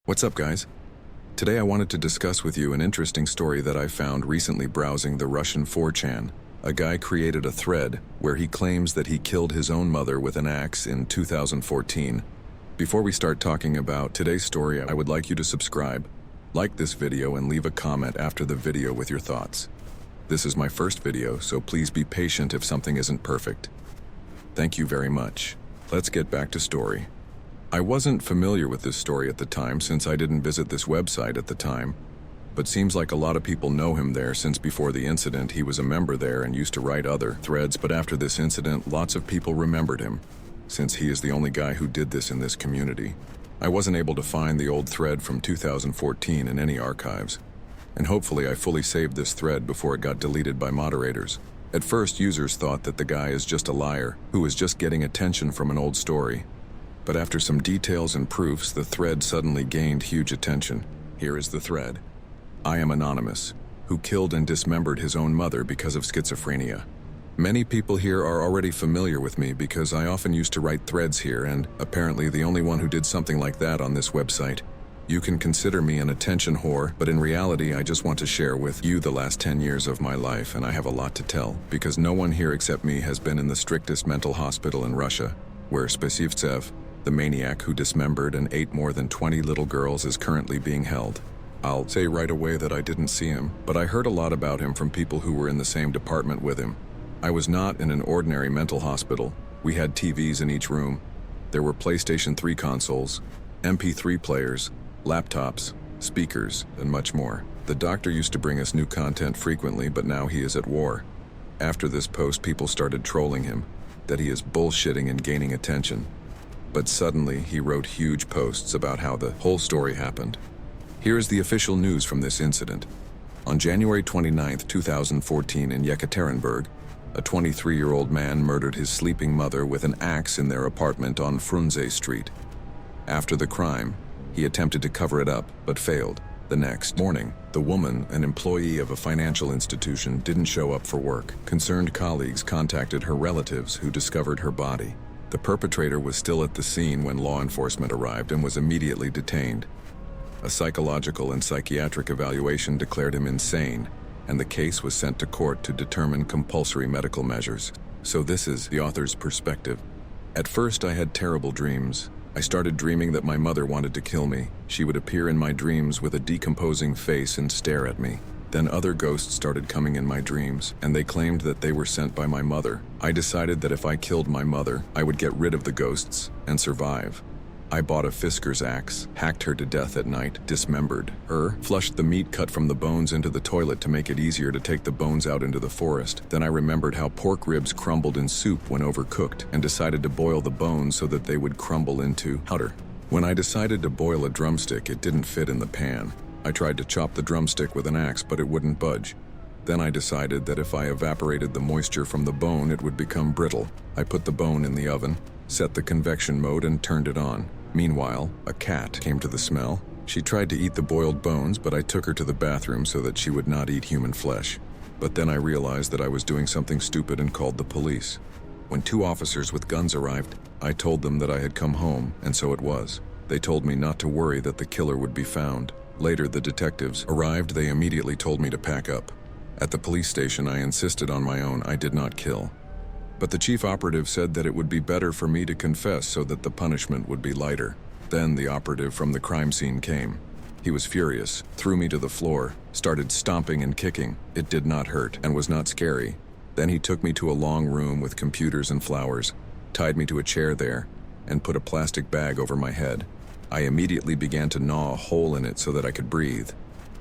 What's up, guys? Today I wanted to discuss with you an interesting story that I found recently browsing the Russian 4chan. A guy created a thread where he claims that he killed his own mother with an axe in 2014. Before we start talking about today's story, I would like you to subscribe, like this video, and leave a comment after the video with your thoughts. This is my first video, so please be patient if something isn't perfect. Thank you very much. Let's get back to story. I wasn't familiar with this story at the time since I didn't visit this website at the time, but seems like a lot of people know him there since before the incident he was a member there and used to write other threads, but after this incident lots of people remembered him, since he is the only guy who did this in this community. I wasn't able to find the old thread from 2014 in any archives, and hopefully I fully saved this thread before it got deleted by moderators. At first users thought that the guy is just a liar, who is just getting attention from an old story. But after some details and proofs, the thread suddenly gained huge attention. Here is the thread. I am anonymous, who killed and dismembered his own mother because of schizophrenia. Many people here are already familiar with me because I often used to write threads here, and apparently the only one who did something like that on this website. You can consider me an attention whore, but in reality I just want to share with you the last 10 years of my life, and I have a lot to tell, because no one here except me has been in the strictest mental hospital in Russia, where Spasivtsev, the maniac who dismembered and ate more than 20 little girls, is currently being held. I'll say right away that I didn't see him, but I heard a lot about him from people who were in the same department with him. I was not in an ordinary mental hospital. We had TVs in each room. There were PlayStation 3 consoles, MP3 players, laptops, speakers, and much more. The doctor used to bring us new content frequently, but now he is at war. After this post, people started trolling him, that he is bullshitting and gaining attention. But suddenly, he wrote huge posts about how the whole story happened. Here is the official news from this incident. On January 29, 2014 in Yekaterinburg, a 23-year-old man murdered his sleeping mother with an axe in their apartment on Frunze Street. After the crime, he attempted to cover it up, but failed. The next morning, the woman, an employee of a financial institution, didn't show up for work. Concerned colleagues contacted her relatives, who discovered her body. The perpetrator was still at the scene when law enforcement arrived and was immediately detained. A psychological and psychiatric evaluation declared him insane, and the case was sent to court to determine compulsory medical measures. So this is the author's perspective. At first I had terrible dreams. I started dreaming that my mother wanted to kill me. She would appear in my dreams with a decomposing face and stare at me. Then other ghosts started coming in my dreams, and they claimed that they were sent by my mother. I decided that if I killed my mother, I would get rid of the ghosts and survive. I bought a Fisker's axe, hacked her to death at night, dismembered her, flushed the meat cut from the bones into the toilet to make it easier to take the bones out into the forest. Then I remembered how pork ribs crumbled in soup when overcooked, and decided to boil the bones so that they would crumble into powder. When I decided to boil a drumstick, it didn't fit in the pan. I tried to chop the drumstick with an axe, but it wouldn't budge. Then I decided that if I evaporated the moisture from the bone, it would become brittle. I put the bone in the oven, set the convection mode, and turned it on. Meanwhile, a cat came to the smell. She tried to eat the boiled bones, but I took her to the bathroom so that she would not eat human flesh. But then I realized that I was doing something stupid and called the police. When 2 officers with guns arrived, I told them that I had come home, and so it was. They told me not to worry, that the killer would be found. Later, the detectives arrived. They immediately told me to pack up. At the police station, I insisted on my own. I did not kill. But the chief operative said that it would be better for me to confess so that the punishment would be lighter. Then the operative from the crime scene came. He was furious, threw me to the floor, started stomping and kicking. It did not hurt and was not scary. Then he took me to a long room with computers and flowers, tied me to a chair there, and put a plastic bag over my head. I immediately began to gnaw a hole in it so that I could breathe.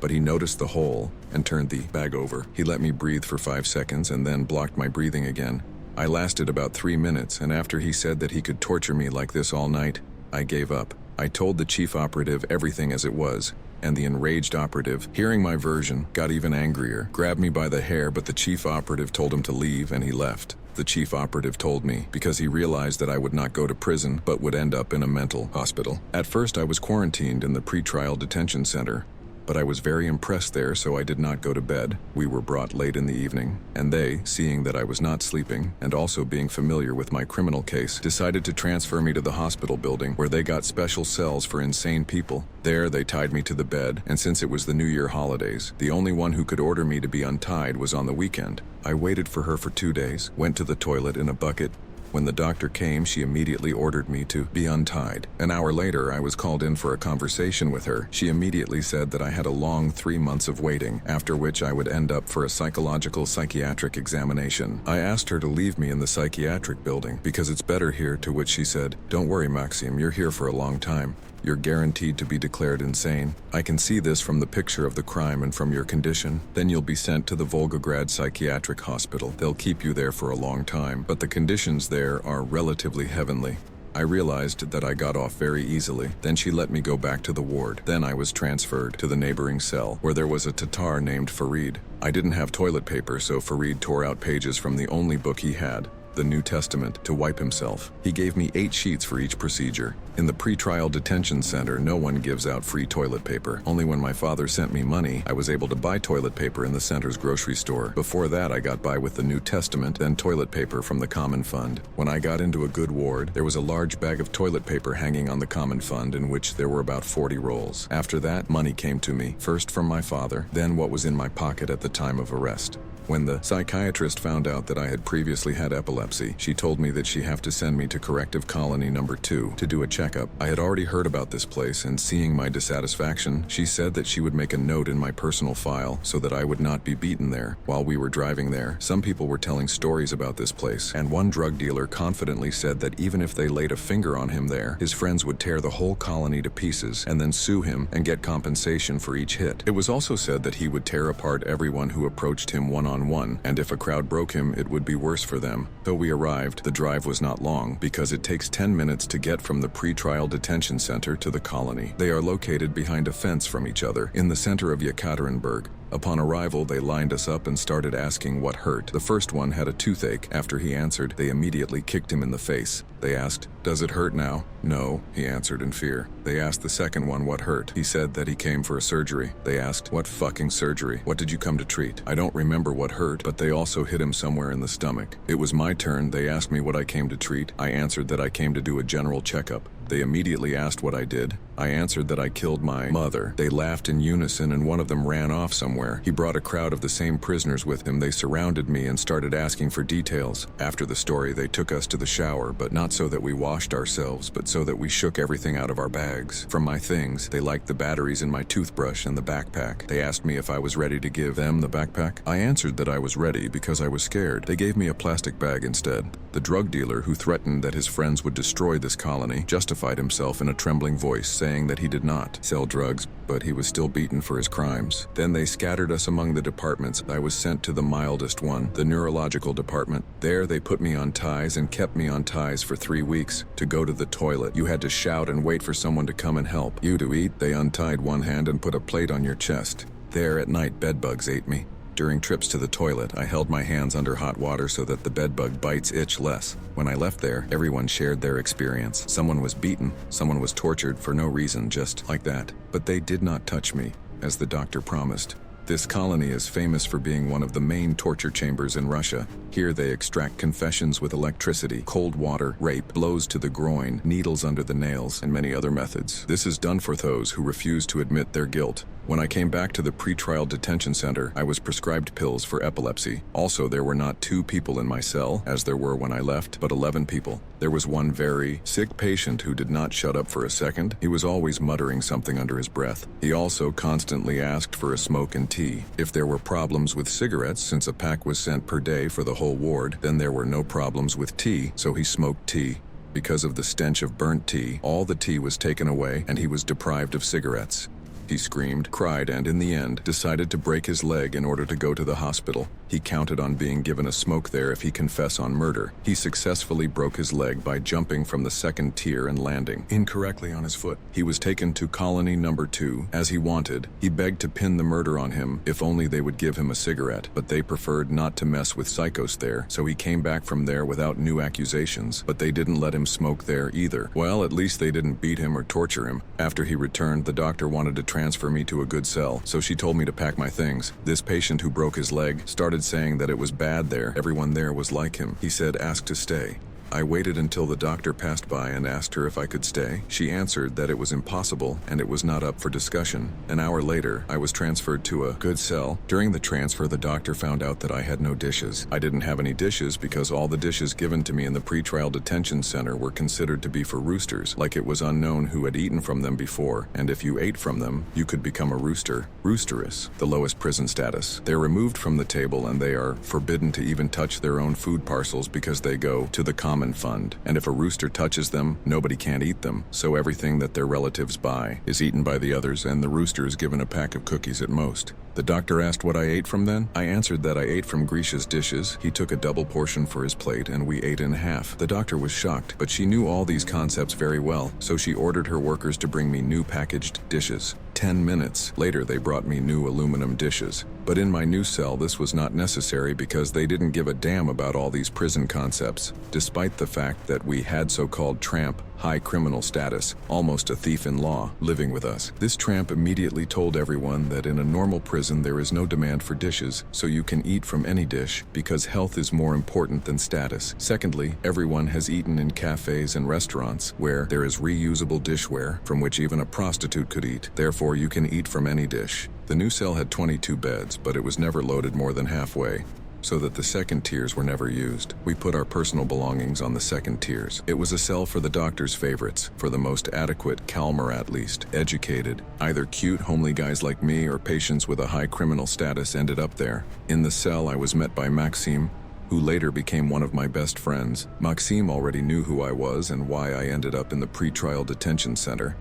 But he noticed the hole and turned the bag over. He let me breathe for 5 seconds and then blocked my breathing again. I lasted about 3 minutes, and after he said that he could torture me like this all night, I gave up. I told the chief operative everything as it was, and the enraged operative, hearing my version, got even angrier, grabbed me by the hair, but the chief operative told him to leave, and he left. The chief operative told me because he realized that I would not go to prison, but would end up in a mental hospital. At first I was quarantined in the pretrial detention center, but I was very impressed there, so I did not go to bed. We were brought late in the evening, and they, seeing that I was not sleeping, and also being familiar with my criminal case, decided to transfer me to the hospital building, where they got special cells for insane people. There, they tied me to the bed, and since it was the New Year holidays, the only one who could order me to be untied was on the weekend. I waited for her for 2 days, went to the toilet in a bucket. When the doctor came, she immediately ordered me to be untied. An hour later, I was called in for a conversation with her. She immediately said that I had a long 3 months of waiting, after which I would end up for a psychiatric examination. I asked her to leave me in the psychiatric building because it's better here, to which she said, "Don't worry, Maxim, you're here for a long time. You're guaranteed to be declared insane. I can see this from the picture of the crime and from your condition. Then you'll be sent to the Volgograd Psychiatric Hospital. They'll keep you there for a long time, but the conditions there are relatively heavenly." I realized that I got off very easily. Then she let me go back to the ward. Then I was transferred to the neighboring cell, where there was a Tatar named Farid. I didn't have toilet paper, so Farid tore out pages from the only book he had, the New Testament, to wipe himself. He gave me 8 sheets for each procedure. In the pretrial detention center, no one gives out free toilet paper. Only when my father sent me money, I was able to buy toilet paper in the center's grocery store. Before that, I got by with the New Testament, then toilet paper from the Common Fund. When I got into a good ward, there was a large bag of toilet paper hanging on the Common Fund, in which there were about 40 rolls. After that, money came to me, first from my father, then what was in my pocket at the time of arrest. When the psychiatrist found out that I had previously had epilepsy, she told me that she'd have to send me to Corrective Colony number 2 to do a checkup. I had already heard about this place, and seeing my dissatisfaction, she said that she would make a note in my personal file so that I would not be beaten there. While we were driving there, some people were telling stories about this place, and one drug dealer confidently said that even if they laid a finger on him there, his friends would tear the whole colony to pieces and then sue him and get compensation for each hit. It was also said that he would tear apart everyone who approached him one-on-one, and if a crowd broke him, it would be worse for them. Though we arrived, the drive was not long, because it takes 10 minutes to get from the pretrial detention center to the colony. They are located behind a fence from each other, in the center of Yekaterinburg. Upon arrival, they lined us up and started asking what hurt. The first one had a toothache. After he answered, they immediately kicked him in the face. They asked, "Does it hurt now?" "No," he answered in fear. They asked the second one what hurt. He said that he came for a surgery. They asked, "What fucking surgery? What did you come to treat?" I don't remember what hurt, but they also hit him somewhere in the stomach. It was my turn. They asked me what I came to treat. I answered that I came to do a general checkup. They immediately asked what I did. I answered that I killed my mother. They laughed in unison, and one of them ran off somewhere. He brought a crowd of the same prisoners with him. They surrounded me and started asking for details. After the story, they took us to the shower, but not so that we washed ourselves, but so that we shook everything out of our bags. From my things, they liked the batteries in my toothbrush and the backpack. They asked me if I was ready to give them the backpack. I answered that I was ready because I was scared. They gave me a plastic bag instead. The drug dealer, who threatened that his friends would destroy this colony, justified himself in a trembling voice, saying that he did not sell drugs, but he was still beaten for his crimes. Then they scattered us among the departments. I was sent to the mildest one, the neurological department. There they put me on ties and kept me on ties for 3 weeks. To go to the toilet, you had to shout and wait for someone to come and help you to eat. They untied one hand and put a plate on your chest. There at night, bedbugs ate me. During trips to the toilet, I held my hands under hot water so that the bedbug bites itch less. When I left there, everyone shared their experience. Someone was beaten, someone was tortured for no reason, just like that. But they did not touch me, as the doctor promised. This colony is famous for being one of the main torture chambers in Russia. Here they extract confessions with electricity, cold water, rape, blows to the groin, needles under the nails, and many other methods. This is done for those who refuse to admit their guilt. When I came back to the pretrial detention center, I was prescribed pills for epilepsy. Also, there were not 2 people in my cell, as there were when I left, but 11 people. There was one very sick patient who did not shut up for a second. He was always muttering something under his breath. He also constantly asked for a smoke and tea. If there were problems with cigarettes, since a pack was sent per day for the whole ward, then there were no problems with tea, so he smoked tea. Because of the stench of burnt tea, all the tea was taken away, and he was deprived of cigarettes. He screamed, cried, and in the end, decided to break his leg in order to go to the hospital. He counted on being given a smoke there if he confessed on murder. He successfully broke his leg by jumping from the second tier and landing incorrectly on his foot. He was taken to colony number 2 as he wanted. He begged to pin the murder on him if only they would give him a cigarette, but they preferred not to mess with psychos there, so he came back from there without new accusations, but they didn't let him smoke there either. Well, at least they didn't beat him or torture him. After he returned, the doctor wanted to transfer me to a good cell, so she told me to pack my things. This patient who broke his leg started saying that it was bad there. Everyone there was like him. He said, "Ask to stay." I waited until the doctor passed by and asked her if I could stay. She answered that it was impossible and it was not up for discussion. An hour later, I was transferred to a good cell. During the transfer, the doctor found out that I had no dishes. I didn't have any dishes because all the dishes given to me in the pretrial detention center were considered to be for roosters, like it was unknown who had eaten from them before, and if you ate from them, you could become a rooster. Roosteress, the lowest prison status. They're removed from the table and they are forbidden to even touch their own food parcels because they go to the common fund, and if a rooster touches them, nobody can eat them, so everything that their relatives buy is eaten by the others, and the rooster is given a pack of cookies at most. The doctor asked what I ate from then. I answered that I ate from Grisha's dishes. He took a double portion for his plate and we ate in half. The doctor was shocked, but she knew all these concepts very well, so she ordered her workers to bring me new packaged dishes. 10 minutes later, they brought me new aluminum dishes. But in my new cell, this was not necessary because they didn't give a damn about all these prison concepts, despite the fact that we had so-called tramp, high criminal status, almost a thief in law, living with us. This tramp immediately told everyone that in a normal prison there is no demand for dishes, so you can eat from any dish because health is more important than status. Secondly, everyone has eaten in cafes and restaurants where there is reusable dishware from which even a prostitute could eat. Therefore, you can eat from any dish. The new cell had 22 beds, but it was never loaded more than halfway, so that the second tiers were never used. We put our personal belongings on the second tiers. It was a cell for the doctor's favorites, for the most adequate, calmer at least, educated. Either cute, homely guys like me or patients with a high criminal status ended up there. In the cell, I was met by Maxime, who later became one of my best friends. Maxime already knew who I was and why I ended up in the pretrial detention center.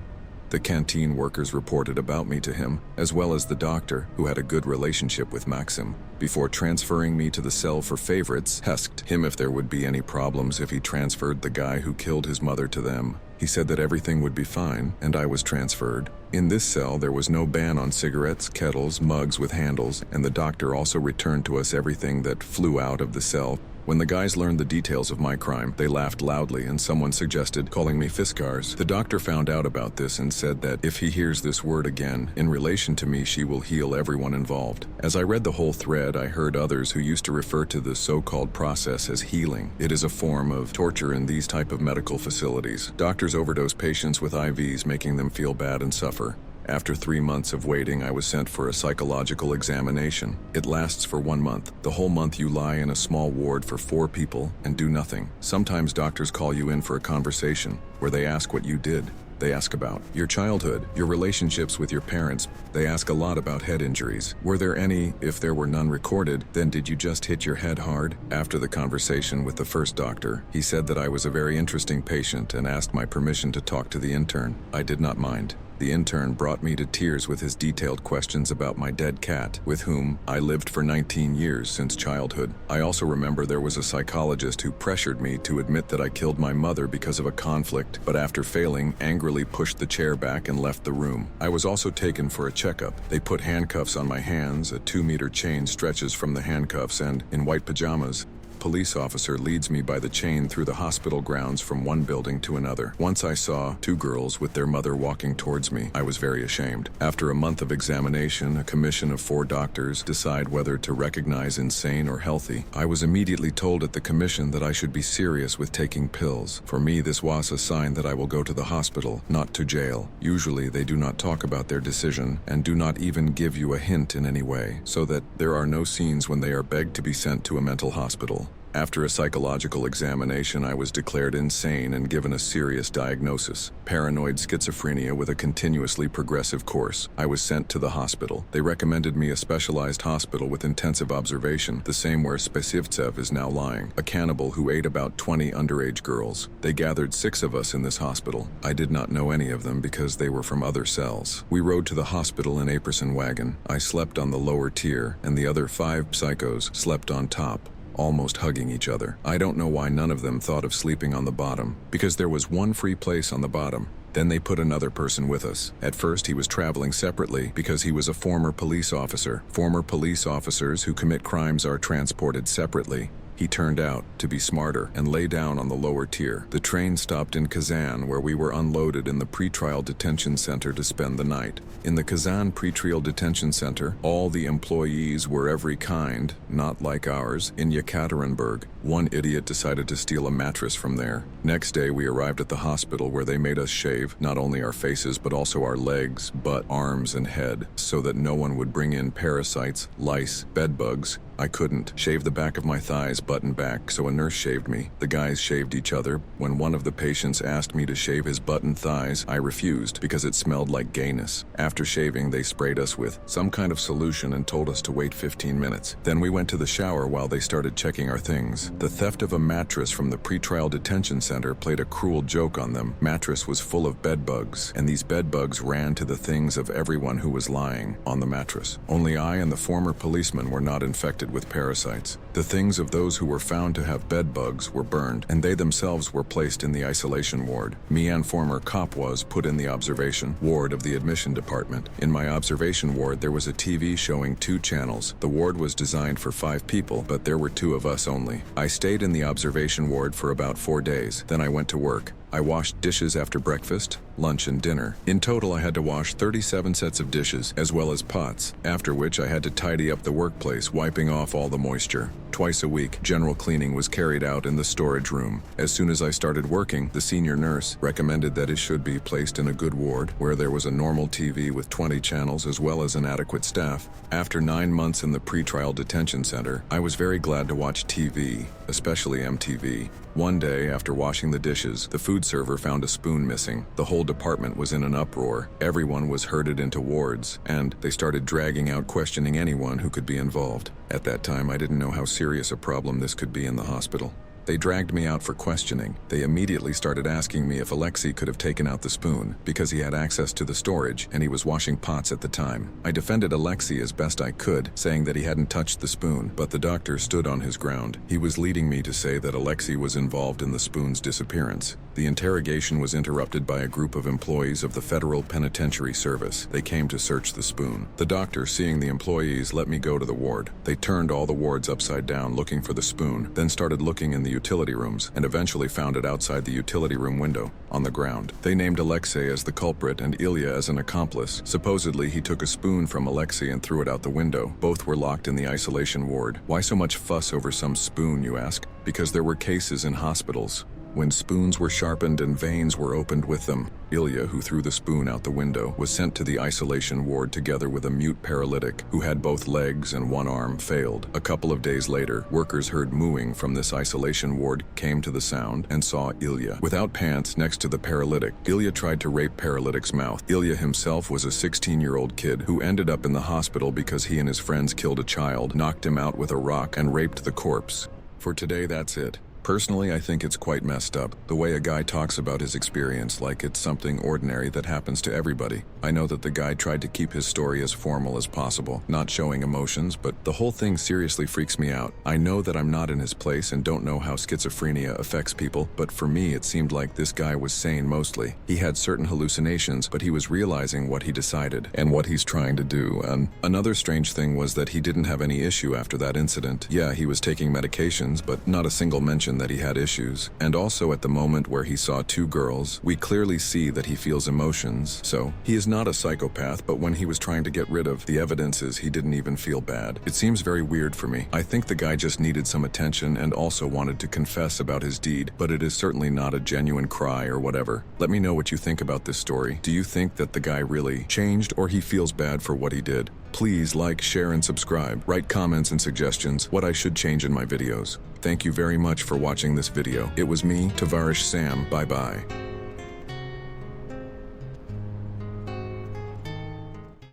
The canteen workers reported about me to him, as well as the doctor, who had a good relationship with Maxim. Before transferring me to the cell for favorites, asked him if there would be any problems if he transferred the guy who killed his mother to them. He said that everything would be fine, and I was transferred. In this cell, there was no ban on cigarettes, kettles, mugs with handles, and the doctor also returned to us everything that flew out of the cell. When the guys learned the details of my crime, they laughed loudly and someone suggested calling me Fiskars. The doctor found out about this and said that if he hears this word again in relation to me, she will heal everyone involved. As I read the whole thread, I heard others who used to refer to the so-called process as healing. It is a form of torture in these type of medical facilities. Doctors overdose patients with IVs, making them feel bad and suffer. After 3 months of waiting, I was sent for a psychological examination. It lasts for 1 month. The whole month you lie in a small ward for 4 people and do nothing. Sometimes doctors call you in for a conversation where they ask what you did. They ask about your childhood, your relationships with your parents. They ask a lot about head injuries. Were there any? If there were none recorded, then did you just hit your head hard? After the conversation with the first doctor, he said that I was a very interesting patient and asked my permission to talk to the intern. I did not mind. The intern brought me to tears with his detailed questions about my dead cat, with whom I lived for 19 years since childhood. I also remember there was a psychologist who pressured me to admit that I killed my mother because of a conflict, but after failing, angrily pushed the chair back and left the room. I was also taken for a checkup. They put handcuffs on my hands, a 2-meter chain stretches from the handcuffs, and, in white pajamas, police officer leads me by the chain through the hospital grounds from one building to another. Once I saw 2 girls with their mother walking towards me. I was very ashamed. After a month of examination, a commission of 4 doctors decide whether to recognize insane or healthy. I was immediately told at the commission that I should be serious with taking pills. For me, this was a sign that I will go to the hospital, not to jail. Usually, they do not talk about their decision and do not even give you a hint in any way, so that there are no scenes when they are begged to be sent to a mental hospital. After a psychological examination, I was declared insane and given a serious diagnosis: paranoid schizophrenia with a continuously progressive course. I was sent to the hospital. They recommended me a specialized hospital with intensive observation, the same where Spasivtsev is now lying, a cannibal who ate about 20 underage girls. They gathered 6 of us in this hospital. I did not know any of them because they were from other cells. We rode to the hospital in a person wagon. I slept on the lower tier, and the other 5 psychos slept on top, almost hugging each other. I don't know why none of them thought of sleeping on the bottom, because there was one free place on the bottom. Then they put another person with us. At first, he was traveling separately because he was a former police officer. Former police officers who commit crimes are transported separately. He turned out to be smarter and lay down on the lower tier. The train stopped in Kazan, where we were unloaded in the pretrial detention center to spend the night. In the Kazan pretrial detention center, all the employees were every kind, not like ours. In Yekaterinburg, one idiot decided to steal a mattress from there. Next day, we arrived at the hospital where they made us shave not only our faces but also our legs, butt, arms, and head, so that no one would bring in parasites, lice, bedbugs. I couldn't shave the back of my thighs, butt and back, so a nurse shaved me. The guys shaved each other. When one of the patients asked me to shave his butt and thighs, I refused because it smelled like gayness. After shaving, they sprayed us with some kind of solution and told us to wait 15 minutes. Then we went to the shower while they started checking our things. The theft of a mattress from the pretrial detention center played a cruel joke on them. Mattress was full of bedbugs, and these bedbugs ran to the things of everyone who was lying on the mattress. Only I and the former policeman were not infected with parasites. The things of those who were found to have bedbugs were burned, and they themselves were placed in the isolation ward. Me and former cop was put in the observation ward of the admission department. In my observation ward, there was a TV showing 2 channels. The ward was designed for 5 people, but there were 2 of us only. I stayed in the observation ward for about 4 days. Then I went to work. I washed dishes after breakfast, lunch, and dinner. In total, I had to wash 37 sets of dishes, as well as pots, after which I had to tidy up the workplace, wiping off all the moisture. Twice a week, general cleaning was carried out in the storage room. As soon as I started working, the senior nurse recommended that it should be placed in a good ward, where there was a normal TV with 20 channels as well as an adequate staff. After 9 months in the pretrial detention center, I was very glad to watch TV, especially MTV. One day, after washing the dishes, the food server found a spoon missing. The whole department was in an uproar. Everyone was herded into wards, and they started dragging out, questioning anyone who could be involved. At that time, I didn't know how serious a problem this could be in the hospital. They dragged me out for questioning. They immediately started asking me if Alexei could have taken out the spoon, because he had access to the storage and he was washing pots at the time. I defended Alexei as best I could, saying that he hadn't touched the spoon, but the doctor stood on his ground. He was leading me to say that Alexei was involved in the spoon's disappearance. The interrogation was interrupted by a group of employees of the Federal Penitentiary Service. They came to search the spoon. The doctor, seeing the employees, let me go to the ward. They turned all the wards upside down looking for the spoon, then started looking in the utility rooms, and eventually found it outside the utility room window, on the ground. They named Alexei as the culprit and Ilya as an accomplice. Supposedly, he took a spoon from Alexei and threw it out the window. Both were locked in the isolation ward. Why so much fuss over some spoon, you ask? Because there were cases in hospitals when spoons were sharpened and veins were opened with them. Ilya, who threw the spoon out the window, was sent to the isolation ward together with a mute paralytic who had both legs and one arm failed. A couple of days later, workers heard mooing from this isolation ward, came to the sound, and saw Ilya without pants next to the paralytic. Ilya tried to rape paralytic's mouth. Ilya himself was a 16-year-old kid who ended up in the hospital because he and his friends killed a child, knocked him out with a rock, and raped the corpse. For today, that's it. Personally, I think it's quite messed up, the way a guy talks about his experience like it's something ordinary that happens to everybody. I know that the guy tried to keep his story as formal as possible, not showing emotions, but the whole thing seriously freaks me out. I know that I'm not in his place and don't know how schizophrenia affects people, but for me it seemed like this guy was sane mostly. He had certain hallucinations, but he was realizing what he decided and what he's trying to do. And another strange thing was that he didn't have any issue after that incident. Yeah, he was taking medications, but not a single mention that he had issues. And also at the moment where he saw 2 girls, we clearly see that he feels emotions. So he is not a psychopath, but when he was trying to get rid of the evidences, he didn't even feel bad. It seems very weird for me. I think the guy just needed some attention and also wanted to confess about his deed, but it is certainly not a genuine cry or whatever. Let me know what you think about this story. Do you think that the guy really changed or he feels bad for what he did? Please like, share, and subscribe. Write comments and suggestions what I should change in my videos. Thank you very much for watching this video. It was me, Tavarish Sam. Bye-bye.